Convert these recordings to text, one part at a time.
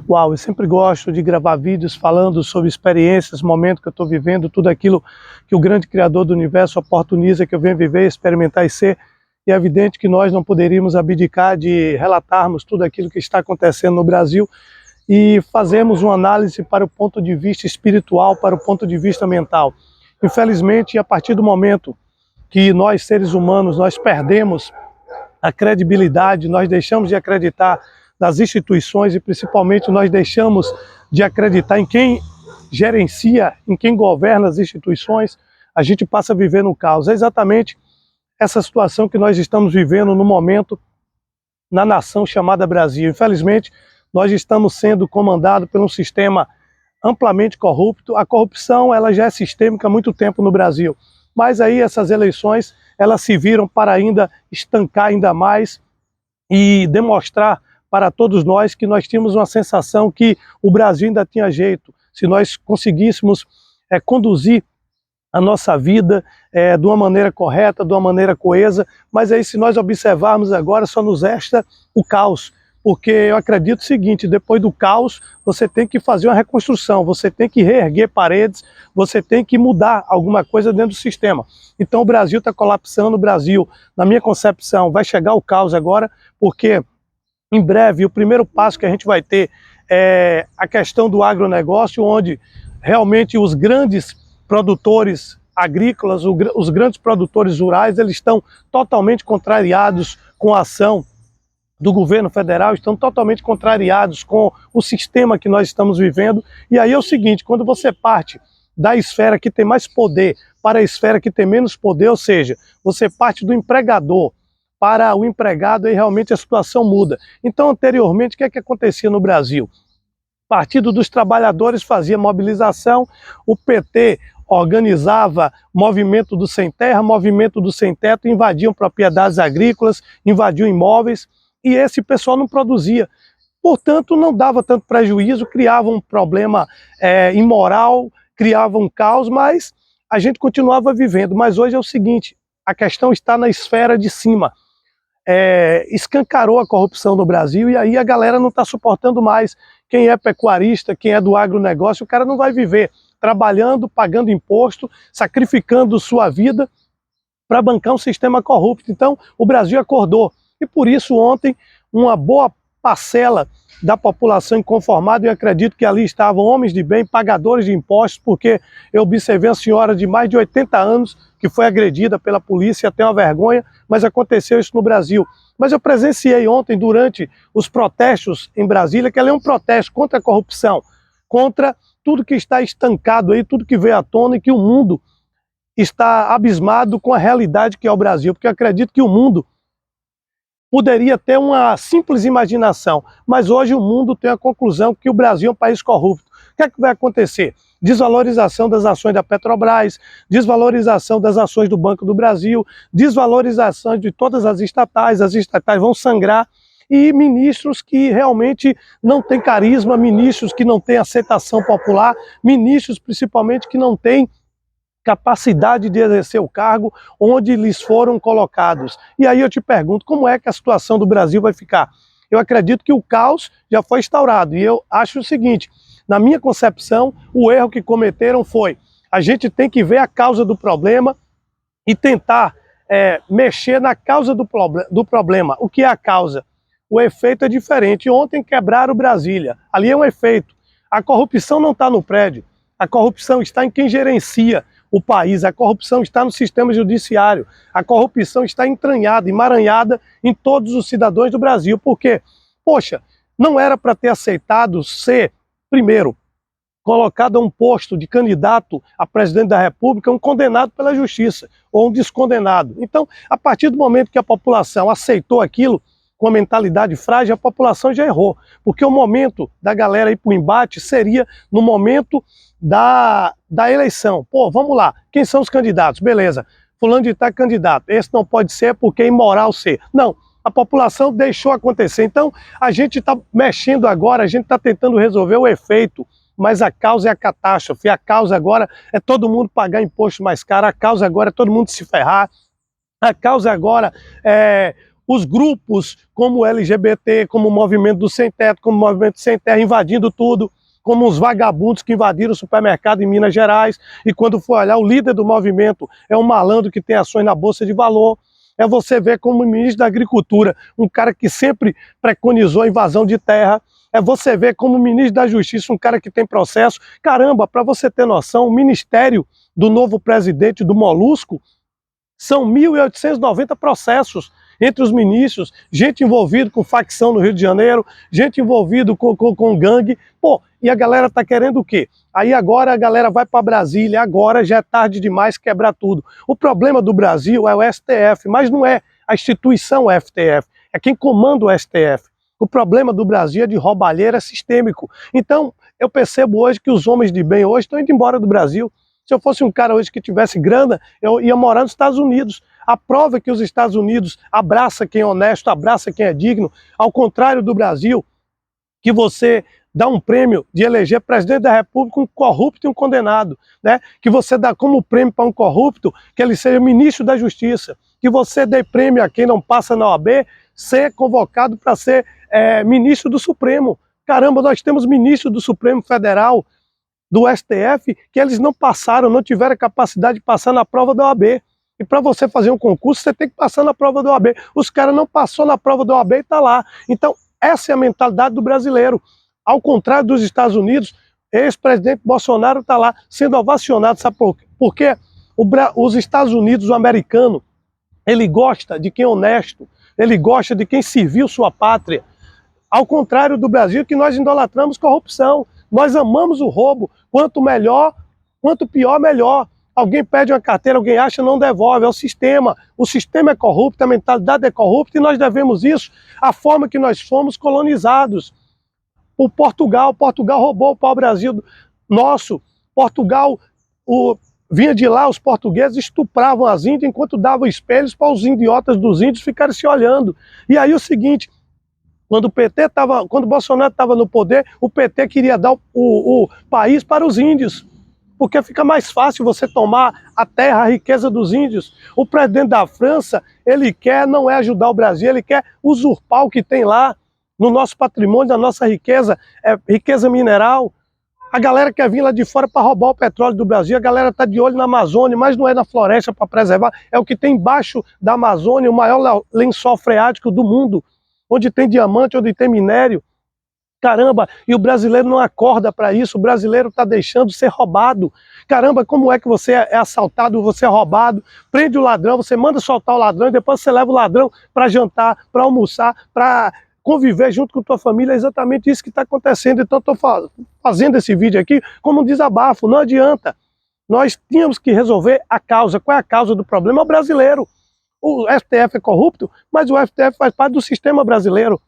Uau, eu sempre gosto de gravar vídeos falando sobre experiências, momentos que eu estou vivendo, tudo aquilo que o grande Criador do Universo oportuniza que eu venho viver, experimentar e ser. E é evidente que nós não poderíamos abdicar de relatarmos tudo aquilo que está acontecendo no Brasil e fazermos uma análise para o ponto de vista espiritual, para o ponto de vista mental. Infelizmente, a partir do momento que nós, seres humanos, nós perdemos a credibilidade, nós deixamos de acreditar nas instituições e principalmente nós deixamos de acreditar em quem gerencia, em quem governa as instituições, a gente passa a viver no caos. É exatamente essa situação que nós estamos vivendo no momento na nação chamada Brasil. Infelizmente, nós estamos sendo comandados por um sistema amplamente corrupto. A corrupção ela já é sistêmica há muito tempo no Brasil, mas aí essas eleições elas se viram para ainda estancar ainda mais e demonstrar para todos nós que nós tínhamos uma sensação que o Brasil ainda tinha jeito, se nós conseguíssemos conduzir a nossa vida de uma maneira correta, de uma maneira coesa, mas aí se nós observarmos agora só nos resta o caos, porque eu acredito o seguinte, depois do caos você tem que fazer uma reconstrução, você tem que reerguer paredes, você tem que mudar alguma coisa dentro do sistema. Então o Brasil está colapsando, o Brasil, na minha concepção, vai chegar o caos agora, porque em breve o primeiro passo que a gente vai ter é a questão do agronegócio, onde realmente os grandes produtores agrícolas, os grandes produtores rurais, eles estão totalmente contrariados com a ação do governo federal, estão totalmente contrariados com o sistema que nós estamos vivendo. E aí é o seguinte, quando você parte da esfera que tem mais poder para a esfera que tem menos poder, ou seja, você parte do empregador para o empregado, aí realmente a situação muda. Então, anteriormente, o que é que acontecia no Brasil? O Partido dos Trabalhadores fazia mobilização, o PT organizava movimento do sem terra, movimento do sem teto, invadiam propriedades agrícolas, invadiam imóveis, e esse pessoal não produzia. Portanto, não dava tanto prejuízo, criava um problema imoral, criava um caos, mas a gente continuava vivendo. Mas hoje é o seguinte, a questão está na esfera de cima. Escancarou a corrupção no Brasil e aí a galera não está suportando mais. Quem é pecuarista, quem é do agronegócio, o cara não vai viver trabalhando, pagando imposto, sacrificando sua vida para bancar um sistema corrupto. Então o Brasil acordou e por isso ontem uma boa parcela da população inconformada, eu acredito que ali estavam homens de bem, pagadores de impostos, porque eu observei uma senhora de mais de 80 anos que foi agredida pela polícia, até uma vergonha, mas aconteceu isso no Brasil. Mas eu presenciei ontem, durante os protestos em Brasília, que ali é um protesto contra a corrupção, contra tudo que está estancado aí, tudo que veio à tona e que o mundo está abismado com a realidade que é o Brasil, porque eu acredito que o mundo poderia ter uma simples imaginação, mas hoje o mundo tem a conclusão que o Brasil é um país corrupto. O que é que vai acontecer? Desvalorização das ações da Petrobras, desvalorização das ações do Banco do Brasil, desvalorização de todas as estatais vão sangrar, e ministros que realmente não têm carisma, ministros que não têm aceitação popular, ministros principalmente que não têm capacidade de exercer o cargo onde lhes foram colocados. E aí eu te pergunto, como é que a situação do Brasil vai ficar? Eu acredito que o caos já foi instaurado, e eu acho o seguinte, na minha concepção, o erro que cometeram foi, a gente tem que ver a causa do problema e tentar mexer na causa do problema. O que é a causa? O efeito é diferente. Ontem quebraram Brasília, ali é um efeito. A corrupção não está no prédio, a corrupção está em quem gerencia o país, a corrupção está no sistema judiciário, a corrupção está entranhada, emaranhada em todos os cidadãos do Brasil. Por quê? Poxa, não era para ter aceitado ser, primeiro, colocado a um posto de candidato a presidente da República um condenado pela justiça, ou um descondenado. Então, a partir do momento que a população aceitou aquilo, com a mentalidade frágil, a população já errou, porque o momento da galera ir para o embate seria no momento da eleição. Pô, vamos lá, quem são os candidatos? Beleza, fulano de tal é candidato, esse não pode ser porque é imoral ser. Não, a população deixou acontecer. Então, a gente está mexendo agora, a gente está tentando resolver o efeito, mas a causa é a catástrofe, a causa agora é todo mundo pagar imposto mais caro, a causa agora é todo mundo se ferrar, a causa agora é os grupos como o LGBT, como o Movimento do Sem Teto, como o Movimento Sem Terra invadindo tudo, como os vagabundos que invadiram o supermercado em Minas Gerais, e quando for olhar, o líder do movimento é um malandro que tem ações na Bolsa de Valor. É você ver como o ministro da Agricultura, um cara que sempre preconizou a invasão de terra. É você ver como o ministro da Justiça, um cara que tem processo. Caramba, para você ter noção, o ministério do novo presidente do Molusco são 1.890 processos entre os ministros, gente envolvida com facção no Rio de Janeiro, gente envolvida com gangue. Pô, e a galera tá querendo o quê? Aí agora a galera vai para Brasília, agora já é tarde demais quebrar tudo. O problema do Brasil é o STF, mas não é a instituição STF, é quem comanda o STF. O problema do Brasil é de roubalheira sistêmico. Então, eu percebo hoje que os homens de bem hoje estão indo embora do Brasil. Se eu fosse um cara hoje que tivesse grana, eu ia morar nos Estados Unidos. A prova é que os Estados Unidos abraça quem é honesto, abraça quem é digno, ao contrário do Brasil, que você dá um prêmio de eleger presidente da República um corrupto e um condenado, né? Que você dá como prêmio para um corrupto que ele seja ministro da Justiça, que você dê prêmio a quem não passa na OAB ser convocado para ser ministro do Supremo. Caramba, nós temos ministro do Supremo Federal, do STF, que eles não passaram, não tiveram a capacidade de passar na prova da OAB. E para você fazer um concurso, você tem que passar na prova da OAB. Os caras não passou na prova da OAB e está lá. Então, essa é a mentalidade do brasileiro. Ao contrário dos Estados Unidos, ex-presidente Bolsonaro está lá sendo ovacionado. Sabe por quê? Porque os Estados Unidos, o americano, ele gosta de quem é honesto, ele gosta de quem serviu sua pátria. Ao contrário do Brasil, que nós idolatramos corrupção. Nós amamos o roubo. Quanto melhor, quanto pior, melhor. Alguém pede uma carteira, alguém acha, não devolve. É o sistema. O sistema é corrupto, a mentalidade é corrupta e nós devemos isso à forma que nós fomos colonizados. O Portugal roubou o pau-brasil nosso. Portugal vinha de lá, os portugueses estupravam as índias enquanto davam espelhos para os idiotas dos índios ficarem se olhando. E aí o seguinte, quando o Bolsonaro estava no poder, o PT queria dar o país para os índios, porque fica mais fácil você tomar a terra, a riqueza dos índios. O presidente da França, ele quer, não é ajudar o Brasil, ele quer usurpar o que tem lá, no nosso patrimônio, na nossa riqueza, riqueza mineral. A galera quer vir lá de fora para roubar o petróleo do Brasil, a galera está de olho na Amazônia, mas não é na floresta para preservar, é o que tem embaixo da Amazônia, o maior lençol freático do mundo, onde tem diamante, onde tem minério. Caramba, e o brasileiro não acorda para isso, o brasileiro está deixando ser roubado. Caramba, como é que você é assaltado, você é roubado, prende o ladrão, você manda soltar o ladrão e depois você leva o ladrão para jantar, para almoçar, para conviver junto com tua família. É exatamente isso que está acontecendo. Então estou fazendo esse vídeo aqui como um desabafo, não adianta. Nós tínhamos que resolver a causa. Qual é a causa do problema? É o brasileiro. O STF é corrupto, mas o STF faz parte do sistema brasileiro.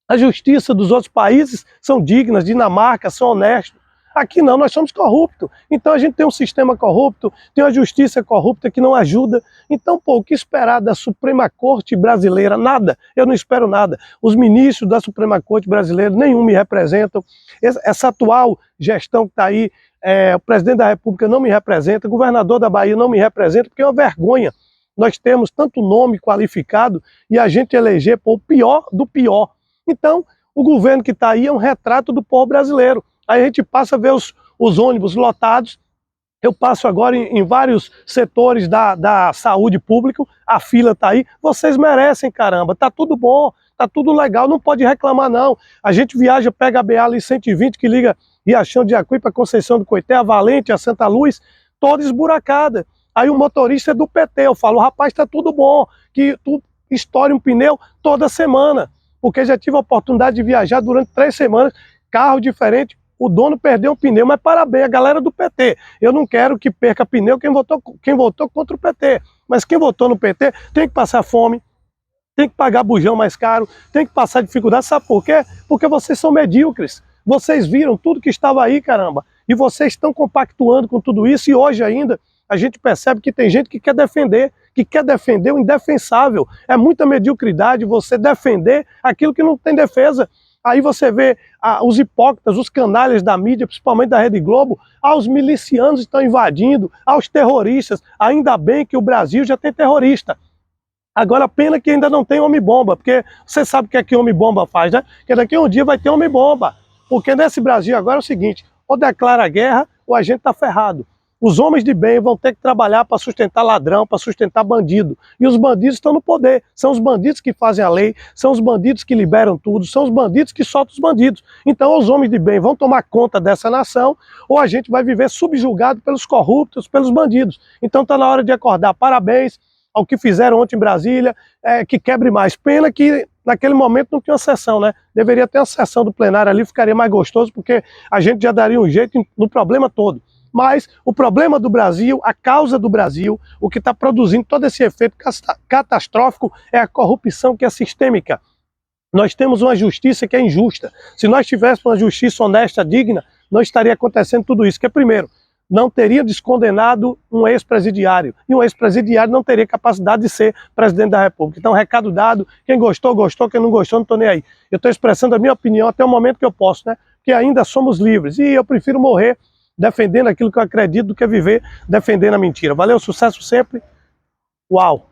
A justiça dos outros países são dignas, Dinamarca, são honestos. Aqui não, nós somos corruptos. Então a gente tem um sistema corrupto, tem uma justiça corrupta que não ajuda. Então, pô, o que esperar da Suprema Corte brasileira? Nada, eu não espero nada. Os ministros da Suprema Corte brasileira, nenhum me representam. Essa atual gestão que está aí, o presidente da República não me representa, o governador da Bahia não me representa, porque é uma vergonha. Nós temos tanto nome qualificado e a gente eleger o pior do pior. Então, o governo que está aí é um retrato do povo brasileiro. Aí a gente passa a ver os ônibus lotados. Eu passo agora em vários setores da saúde pública, a fila está aí. Vocês merecem, caramba, tá tudo bom, tá tudo legal, não pode reclamar não. A gente viaja, pega a BA ali 120 que liga Riachão de Jacuí para Conceição do Coité, a Valente, a Santa Luz, toda esburacada. Aí o motorista é do PT, eu falo, rapaz, tá tudo bom, que tu estoure um pneu toda semana. Porque já tive a oportunidade de viajar durante 3 semanas, carro diferente, o dono perdeu um pneu, mas parabéns, a galera do PT. Eu não quero que perca pneu quem votou contra o PT. Mas quem votou no PT tem que passar fome, tem que pagar bujão mais caro, tem que passar dificuldade. Sabe por quê? Porque vocês são medíocres. Vocês viram tudo que estava aí, caramba. E vocês estão compactuando com tudo isso. E hoje ainda a gente percebe que tem gente que quer defender o indefensável. É muita mediocridade você defender aquilo que não tem defesa. Aí você vê os hipócritas, os canalhas da mídia, principalmente da Rede Globo, os milicianos estão invadindo, aos terroristas. Ainda bem que o Brasil já tem terrorista. Agora, pena que ainda não tem homem-bomba, porque você sabe o que é que homem-bomba faz, né? Que daqui a um dia vai ter homem-bomba. Porque nesse Brasil agora é o seguinte, ou declara guerra ou a gente tá ferrado. Os homens de bem vão ter que trabalhar para sustentar ladrão, para sustentar bandido. E os bandidos estão no poder. São os bandidos que fazem a lei, são os bandidos que liberam tudo, são os bandidos que soltam os bandidos. Então, os homens de bem vão tomar conta dessa nação, ou a gente vai viver subjugado pelos corruptos, pelos bandidos. Então, está na hora de acordar. Parabéns ao que fizeram ontem em Brasília, que quebre mais. Pena que naquele momento não tinha uma sessão, né? Deveria ter uma sessão do plenário ali, ficaria mais gostoso, porque a gente já daria um jeito no problema todo. Mas o problema do Brasil, a causa do Brasil, o que está produzindo todo esse efeito catastrófico é a corrupção que é sistêmica. Nós temos uma justiça que é injusta. Se nós tivéssemos uma justiça honesta, digna, não estaria acontecendo tudo isso. Que é, primeiro, não teria descondenado um ex-presidiário. E um ex-presidiário não teria capacidade de ser presidente da República. Então, recado dado, quem gostou, gostou, quem não gostou, não estou nem aí. Eu estou expressando a minha opinião até o momento que eu posso, né? Que ainda somos livres. E eu prefiro morrer defendendo aquilo que eu acredito do que viver defendendo a mentira. Valeu, sucesso sempre. Uau!